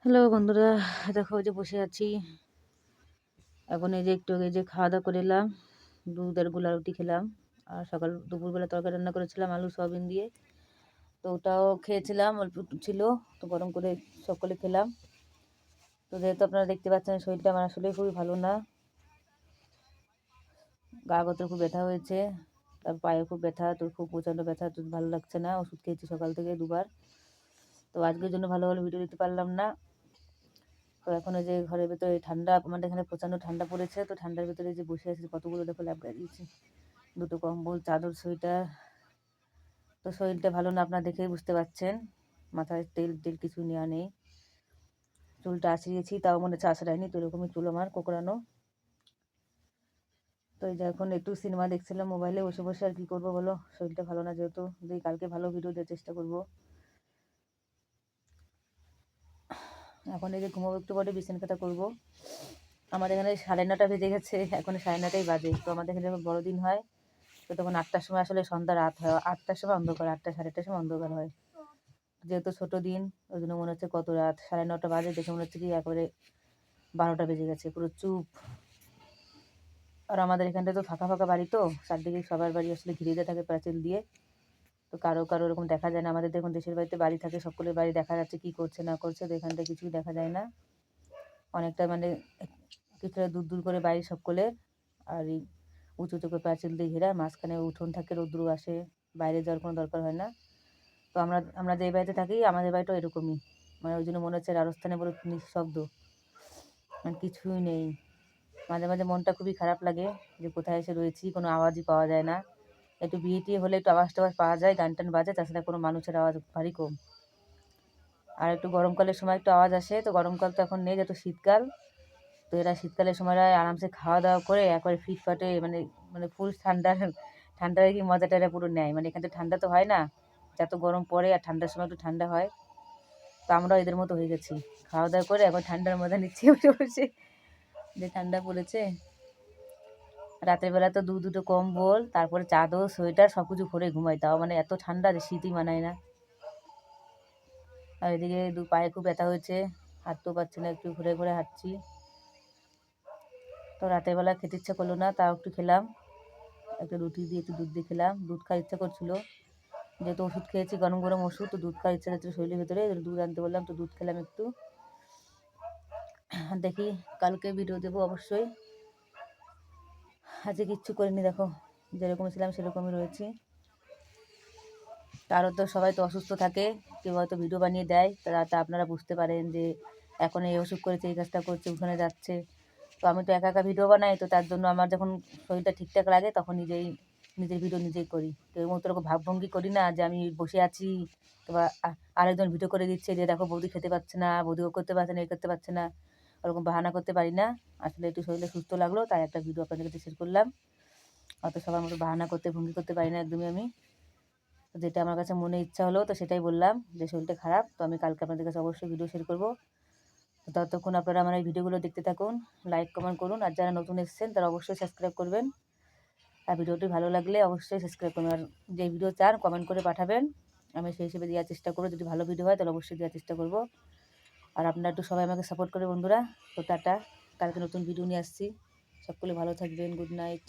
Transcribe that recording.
Hello বন্ধুরা, দেখো ওই যে বসে আছি। এখন এই যে একটু আগে যে খাওয়া দাওয়া করে এলাম, দুধ আর গোলা রুটি খেলাম। আর দুপুরবেলা তরকারি রান্না করেছিলাম আলু সয়াবিন দিয়ে, তো ওটাও খেয়েছিলাম, অল্প একটু ছিল, তো গরম করে সকলে খেলাম। তো যেহেতু আপনারা দেখতে পাচ্ছেন শরীরটা আমার আসলে খুবই ভালো না, গা গতরে খুব ব্যথা হয়েছে, তার পায়ে খুব ব্যথা, তো খুব প্রচণ্ড ব্যথা, তো ভালো লাগছে না। ওষুধ খেয়েছি সকাল থেকে দুবার। তো আজকের জন্য ভালো ভালো ভিডিও দিতে পারলাম না। তো এখন ওই যে ঘরের ভেতরে ঠান্ডা, আমাদের এখানে প্রচণ্ড ঠান্ডা পড়েছে, তো ঠান্ডার ভেতরে যে বসে আছি, কতগুলো দেখো ল্যাপ গায়ে দিয়েছি, দুটো কম্বল, চাদর, সোয়েটার। তো শরীরটা ভালো না, আপনারা দেখেই বুঝতে পারছেন। মাথায় তেল টেল কিছু নেওয়া নেই, চুলটা আঁচড়িয়েছি, তাও মনে হচ্ছে আঁচড়ায়নি, তো এরকমই চুল আমার কোঁকড়ানো। তো এই যে এখন একটু সিনেমা দেখছিলাম মোবাইলে বসে বসে, আর কি করবো বলো, শরীরটা ভালো না যেহেতু। যে কালকে ভালো ভিডিও দেওয়ার চেষ্টা করবো। এখন এই যে ঘুমাবো একটু পরে, বিছানা কাটা করবো। আমাদের এখানে 9:30 বেজে গেছে, এখন 9:30 বাজে। তো আমাদের এখানে যখন বড়দিন হয়, তো তখন 8টার সময় আসলে সন্ধ্যা রাত হয়, 8টার সময় অন্ধকার, 8টা 8:30টার সময় অন্ধকার হয়। যেহেতু ছোট দিন, ওই জন্য মনে হচ্ছে কত রাত, 9:30 বাজে, দেখে মনে হচ্ছে কি একবারে 12টা বেজে গেছে, পুরো চুপ। আর আমাদের এখানটা তো ফাঁকা ফাঁকা বাড়ি, তো চারদিকে সবার বাড়ি আসলে ঘিরে দিয়ে থাকে প্রাচীর দিয়ে, তো কারো কারো এরকম দেখা যায় না। আমাদের দেখুন দেশের বাড়িতে বাড়ি থাকে, সকলের বাড়ি দেখা যাচ্ছে কি করছে না করছে, তো এখানটা কিছুই দেখা যায় না। অনেকটা মানে কিছুটা দূর দূর করে বাড়ি সকলের। আর এই উঁচু উঁচু করে প্রাচীর দিয়ে ঘেরা, মাঝখানে উঠোন থাকে, রৌদ্র আসে, বাইরে যাওয়ার কোনো দরকার হয় না। তো আমরা আমরা যে বাড়িতে থাকি, আমাদের বাড়িটাও এরকমই, মানে ওই জন্য মনে হচ্ছে রাজস্থানে বলে নিঃশব্দ, মানে কিছুই নেই। মাঝে মাঝে মনটা খুবই খারাপ লাগে যে কোথায় এসে রয়েছি, কোনো আওয়াজই পাওয়া যায় না। একটু বিয়ে টিয়ে হলে একটু আওয়াজ টাওয়াজ পাওয়া যায়, গান টান বাজে, তাছাড়া কোনো মানুষের আওয়াজ ভারী কম। আর একটু গরমকালের সময় একটু আওয়াজ আসে, তো গরমকাল তো এখন নেই, যেহেতু শীতকাল। তো এরা শীতকালের সময় আরামসে খাওয়া দাওয়া করে একবারে ফিটফাটে, মানে মানে ফুল ঠান্ডার ঠান্ডার কি মজাটা এরা পুরো নেয়। মানে এখানে তো ঠান্ডা তো হয় না, যত গরম পড়ে, আর ঠান্ডার সময় একটু ঠান্ডা হয়। তো আমরাও এদের মতো হয়ে গেছি, খাওয়া দাওয়া করে এখন ঠান্ডার মজা নিচ্ছি বসে বসে, যে ঠান্ডা পড়েছে। রাতের বেলা তো দুটো কম্বল, তারপরে চাদর, সোয়েটার সব কিছু ভরে ঘুমাই, তাও মানে এত ঠান্ডা যে শীতই মানায় না। আর এদিকে পায়ে খুব ব্যথা হয়েছে, হাঁটতেও পারছি না, একটু ঘুরে ঘুরে হাঁটছি। তো রাতের বেলা খেতে ইচ্ছা করলো না, তাও একটু খেলাম, একটা রুটি দিয়ে একটু দুধ দিয়ে খেলাম, দুধ খাওয়ার ইচ্ছা করছিল। যেহেতু ওষুধ খেয়েছি, গরম গরম ওষুধ, তো দুধ খাওয়ার ইচ্ছা যাচ্ছিল শরীরের ভেতরে, দুধ আনতে বললাম, তো দুধ খেলাম একটু। দেখি কালকে ভিডিও দেবো অবশ্যই। আজকে কিচ্ছু করিনি, দেখো যেরকম ছিলাম সেরকমই রয়েছি। কারো তো সবাই তো অসুস্থ থাকে, কেউ হয়তো ভিডিও বানিয়ে দেয়, তা আপনারা বুঝতে পারেন যে এখন এই অসুখ করেছে, এই কাজটা করছে, ওখানে যাচ্ছে। তো আমি তো একা একা ভিডিও বানাই, তো তার জন্য আমার যখন শরীরটা ঠিকঠাক লাগে তখন নিজের ভিডিও নিজেই করি। তো এর মতো এরকম ভাবভঙ্গি করি না যে আমি বসে আছি, তো আরেকজন ভিডিও করে দিচ্ছে যে দেখো বৌদি খেতে পাচ্ছে না, বৌদিও করতে পারছে না, এ করতে পারছে না, ওরকম বাহানা করতে পারি না। আসলে একটু শরীরে সুস্থ লাগলো, তাই একটা ভিডিও আপনাদের কাছে শেয়ার করলাম। অত সবার মতো বাহানা করতে ভঙ্গি করতে পারি না একদমই আমি। যেটা আমার কাছে মনে ইচ্ছা হলো, তো সেটাই বললাম, যে শরীরটা খারাপ, তো আমি কালকে আপনাদের কাছে অবশ্যই ভিডিও শেয়ার করবো। তো ততক্ষণ আপনারা আমার এই ভিডিওগুলো দেখতে থাকুন, লাইক কমেন্ট করুন, আর যারা নতুন এসেছেন তারা অবশ্যই সাবস্ক্রাইব করবেন। আর ভিডিওটি ভালো লাগলে অবশ্যই সাবস্ক্রাইব করুন, আর যে ভিডিও চান কমেন্ট করে পাঠাবেন, আমি সেই হিসেবে দেওয়ার চেষ্টা করবো। যদি ভালো ভিডিও হয় তাহলে অবশ্যই দেওয়ার চেষ্টা করবো। আর আপনারা একটু সবাই আমাকে সাপোর্ট করে বন্ধুরা। তো টাটা, কালকে নতুন ভিডিও নিয়ে আসছি, সকলে ভালো থাকবেন, গুড নাইট।